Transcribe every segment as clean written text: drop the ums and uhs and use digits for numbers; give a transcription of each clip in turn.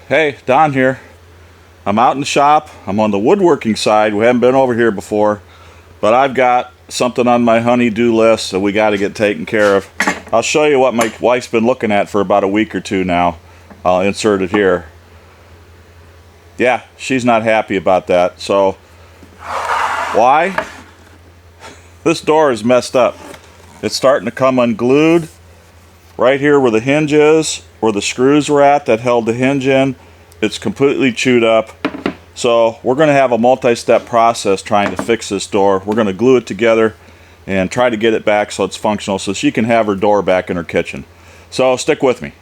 Hey, Don here. I'm out in the shop. I'm on the woodworking side. We haven't been over here before, but I've got something on my honey-do list that we got to get taken care of. I'll show you what my wife's been looking at for about a week or two now. I'll insert it here. Yeah, she's not happy about that. So, why? This door is messed up. It's starting to come unglued. Right here where the hinge is, where the screws were at that held the hinge in, it's completely chewed up. So we're going to have a multi-step process trying to fix this door. We're going to glue it together and try to get it back so it's functional so she can have her door back in her kitchen. So stick with me.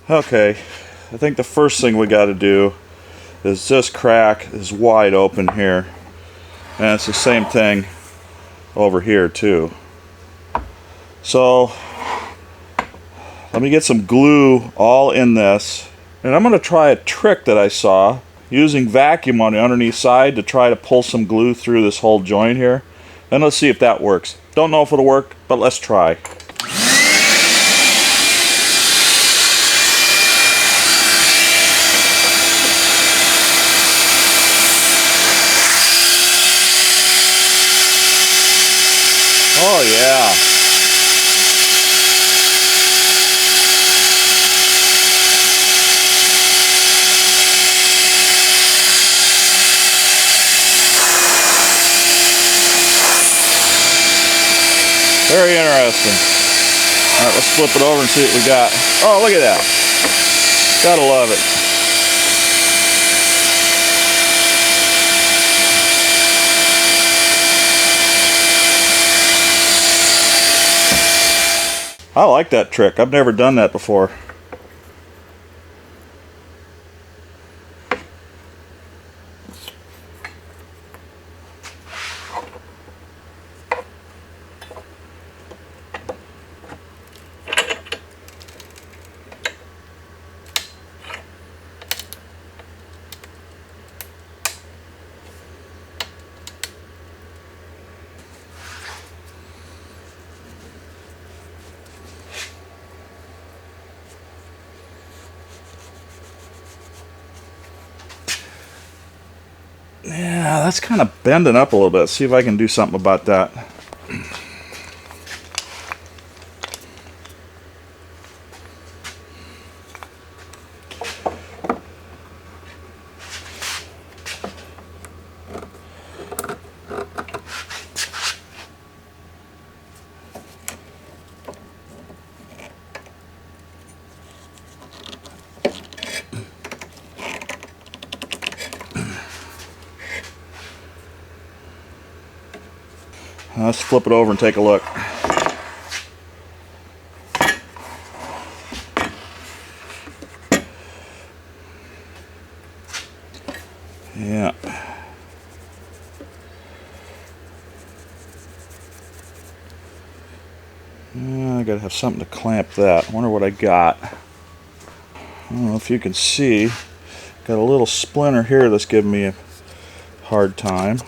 Okay, I think the first thing we got to do is this crack is wide open here, and it's the same thing over here too. So let me get some glue all in this, and I'm going to try a trick that I saw using vacuum on the underneath side to try to pull some glue through this whole joint here, and let's see if that works. Don't know if it'll work, but let's try. Oh yeah. Very interesting. Alright, let's flip it over and see what we got. Oh, look at that. Gotta love it. I like that trick. I've never done that before. Yeah, that's kind of bending up a little bit. See if I can do something about that. Let's flip it over and take a look. Yeah. I gotta have something to clamp that. I wonder what I got. I don't know if you can see. Got a little splinter here that's giving me a hard time.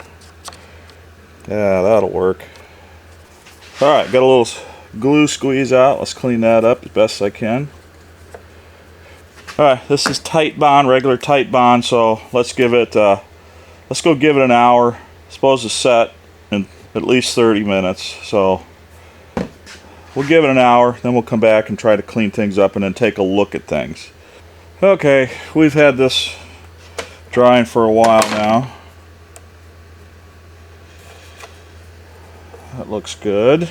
Yeah, that'll work. Alright, got a little glue squeeze out. Let's clean that up as best I can. Alright, this is tight bond, regular tight bond, so let's give it let's go give it an hour. It's supposed to set in at least 30 minutes, so we'll give it an hour, then we'll come back and try to clean things up and then take a look at things. Okay, we've had this drying for a while now. That looks good.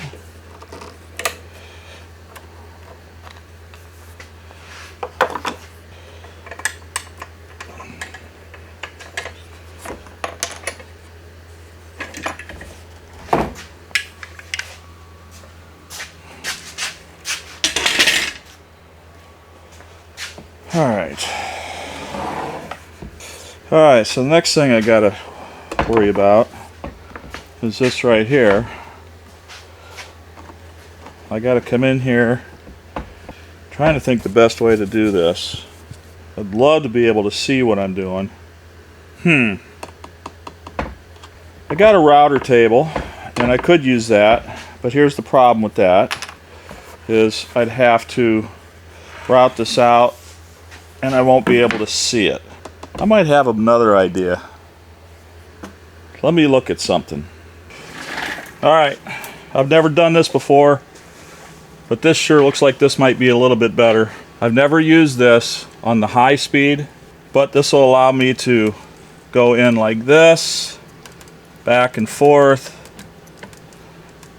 Alright, so the next thing I gotta worry about is this right here. I gotta come in here, trying to think the best way to do this. I'd love to be able to see what I'm doing. I got a router table, And I could use that, but here's the problem with that, is I'd have to route this out and I won't be able to see it. I might have another idea. Let me look at something. Alright, I've never done this before, but this sure looks like this might be a little bit better. I've never used this on the high speed, but this will allow me to go in like this, back and forth,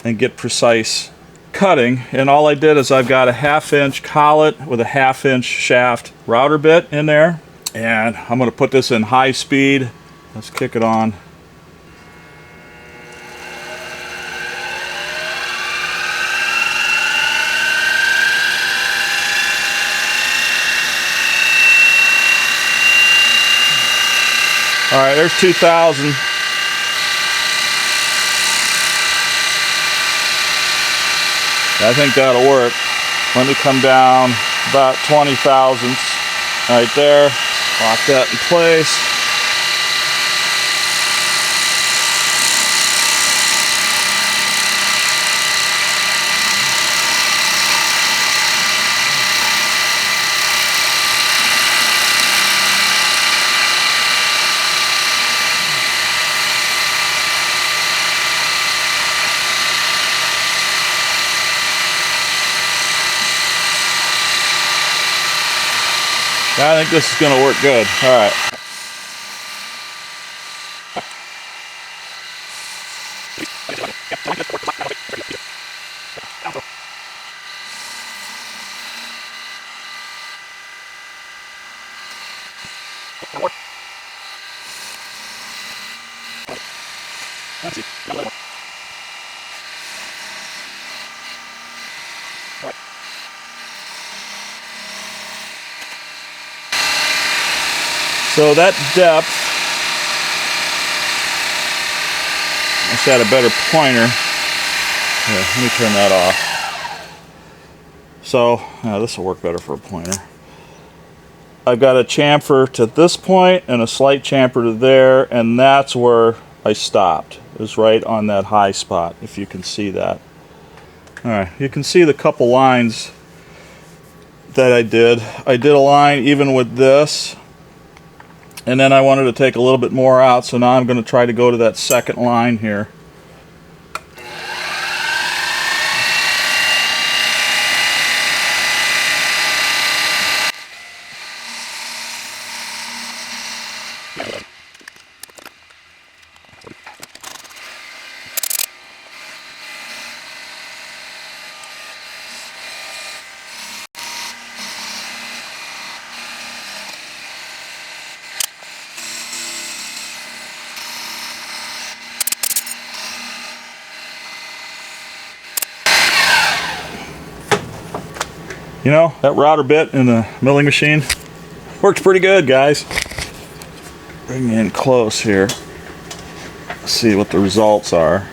and get precise cutting. And all I did is I've got a 1/2 inch collet with a 1/2 inch shaft router bit in there, and I'm going to put this in high speed. Let's kick it on. All right, there's 2,000. I think that'll work. Let me come down about 20 thousandths right there. Lock that in place. I think this is going to work good. All right. So that depth, I should have a better pointer. Here, let me turn that off. So, this will work better for a pointer. I've got a chamfer to this point and a slight chamfer to there, and that's where I stopped. It was right on that high spot, if you can see that. Alright, you can see the couple lines that I did. I did a line even with this, and then I wanted to take a little bit more out, so now I'm going to try to go to that second line here. You know, that router bit in the milling machine worked pretty good, guys. Bring in close here. See what the results are.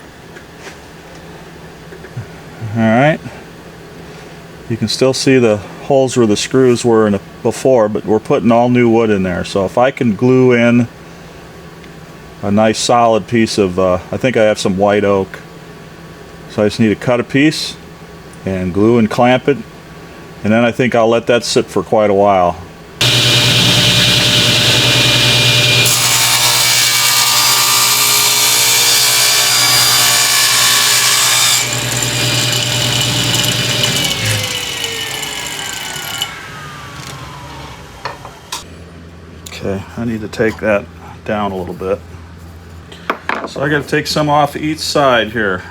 Alright. You can still see the holes where the screws were in before, but we're putting all new wood in there. So if I can glue in a nice solid piece of, I think I have some white oak. So I just need to cut a piece and glue and clamp it. And then I think I'll let that sit for quite a while. Okay, I need to take that down a little bit. So I got to take some off each side here.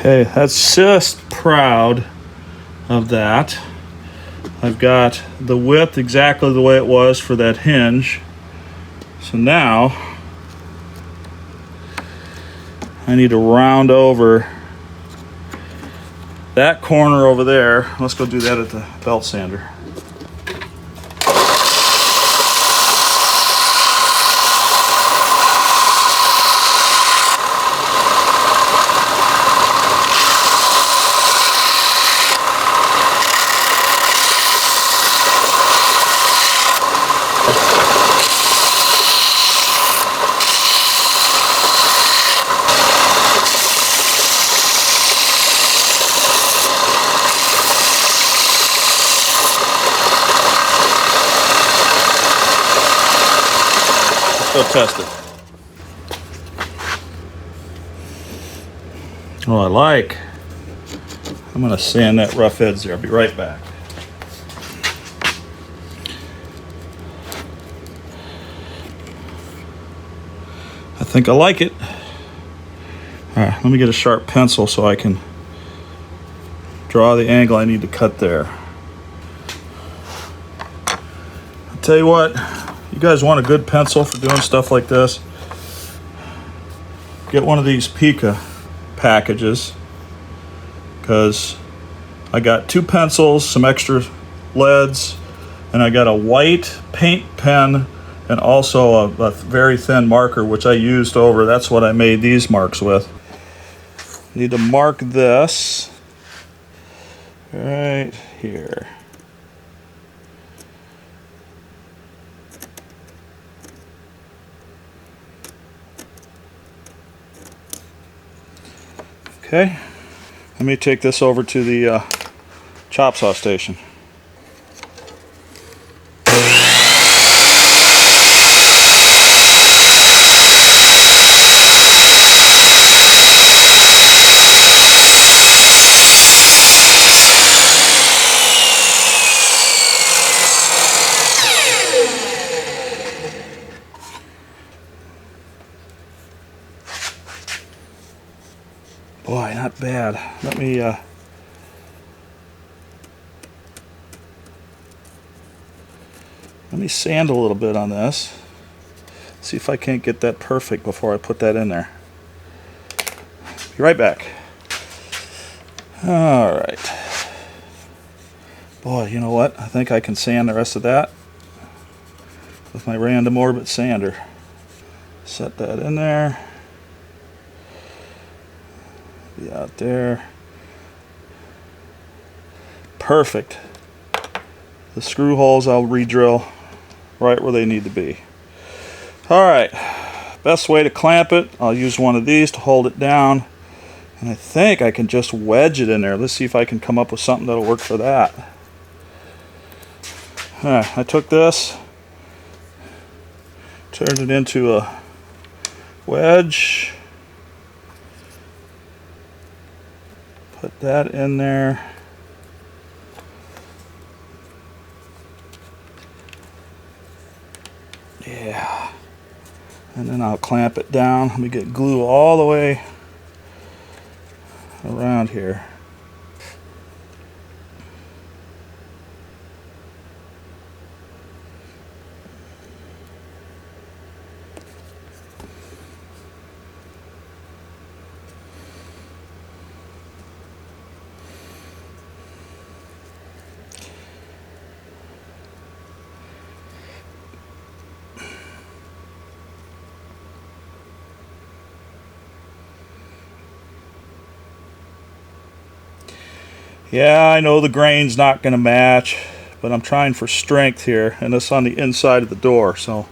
Okay, that's just proud of that. I've got the width exactly the way it was for that hinge. So now I need to round over that corner over there. Let's go do that at the belt sander. Let's go test it. Oh, I like. I'm going to sand that rough edge there. I'll be right back. I think I like it. All right, let me get a sharp pencil so I can draw the angle I need to cut there. I'll tell you what, you guys want a good pencil for doing stuff like this? Get one of these Pica packages, because I got 2 pencils, some extra leads, and I got a white paint pen and also a very thin marker, which I used over. That's what I made these marks with. Need to mark this right here. Okay, let me take this over to the chop saw station. Boy, not bad. Let me sand a little bit on this. See if I can't get that perfect before I put that in there. Be right back. All right. Boy, you know what? I think I can sand the rest of that with my random orbit sander. Set that in there. Be out there. Perfect. The screw holes I'll re-drill right where they need to be. Alright, best way to clamp it, I'll use one of these to hold it down, and I think I can just wedge it in there. Let's see if I can come up with something that'll work for that. Alright, I took this, turned it into a wedge, put that in there. Yeah, and then I'll clamp it down. Let me get glue all the way around here. Yeah, I know the grain's not going to match, but I'm trying for strength here, and it's on the inside of the door, so.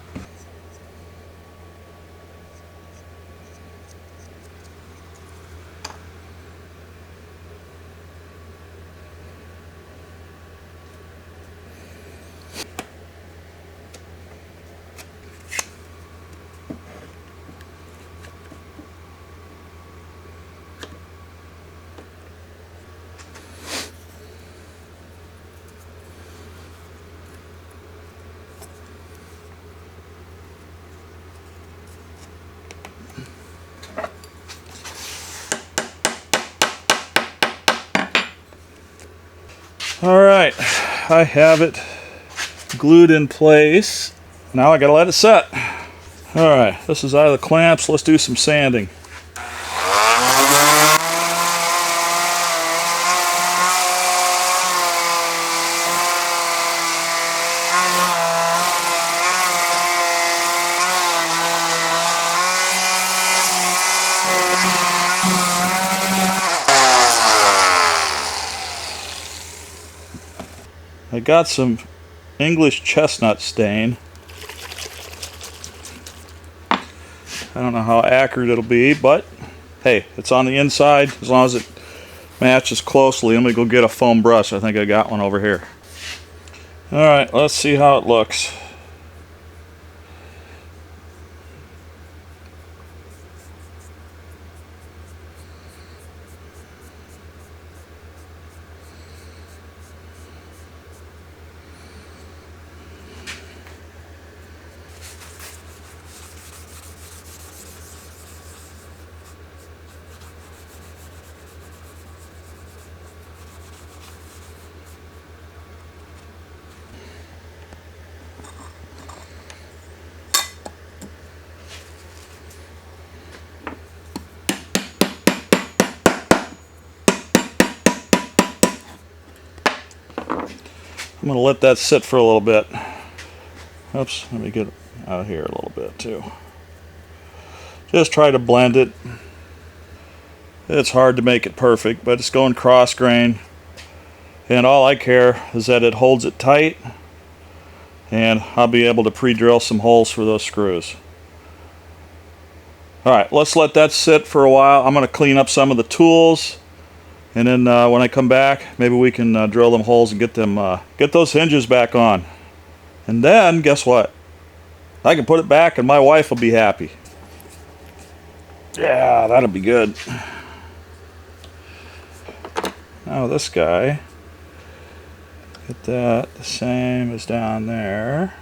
Alright, I have it glued in place. Now I gotta let it set. Alright, this is out of the clamps. Let's do some sanding. I got some English chestnut stain. I don't know how accurate it'll be, but hey, it's on the inside as long as it matches closely. Let me go get a foam brush. I think I got one over here. Alright, let's see how it looks. going to let that sit for a little bit. Oops, let me get out here a little bit too. Just try to blend it. It's hard to make it perfect, but it's going cross grain. And all I care is that it holds it tight, and I'll be able to pre-drill some holes for those screws. Alright, let's let that sit for a while. I'm going to clean up some of the tools, and then when I come back, maybe we can drill them holes and get those hinges back on. And then, guess what? I can put it back and my wife will be happy. Yeah, that'll be good. Now this guy, get that the same as down there.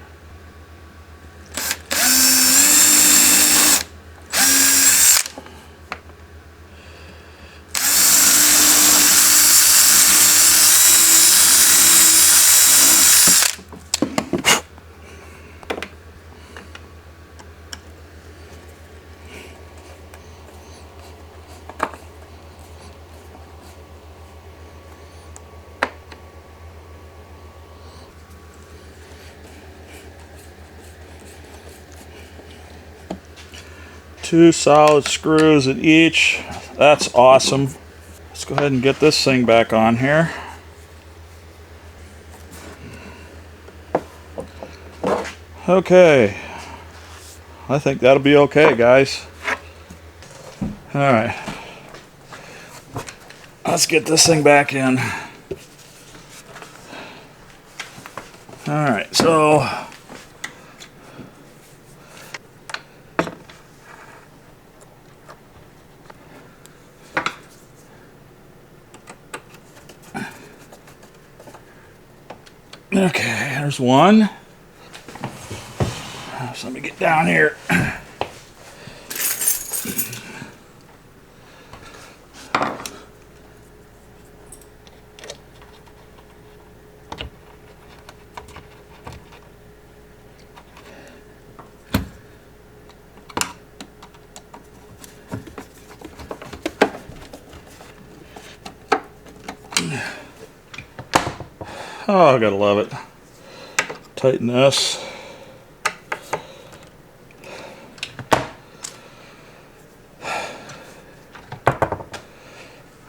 Two solid screws at each. That's awesome. Let's go ahead and get this thing back on here. Okay. I think that'll be okay, guys. Alright. Let's get this thing back in. Alright, so okay, there's one. So let me get down here. Oh, I gotta love it. Tighten this.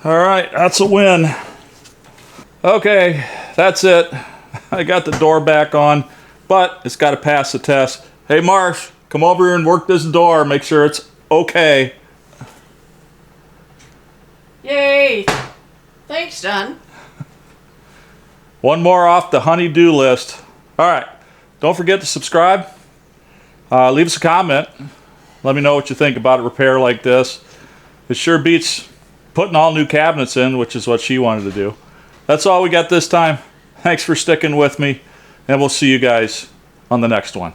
Alright, that's a win. Okay, that's it. I got the door back on, but it's got to pass the test. Hey Marsh, come over here and work this door. Make sure it's okay. Yay! Thanks, Don. One more off the honey-do list. Alright, don't forget to subscribe. Leave us a comment. Let me know what you think about a repair like this. It sure beats putting all new cabinets in, which is what she wanted to do. That's all we got this time. Thanks for sticking with me, and we'll see you guys on the next one.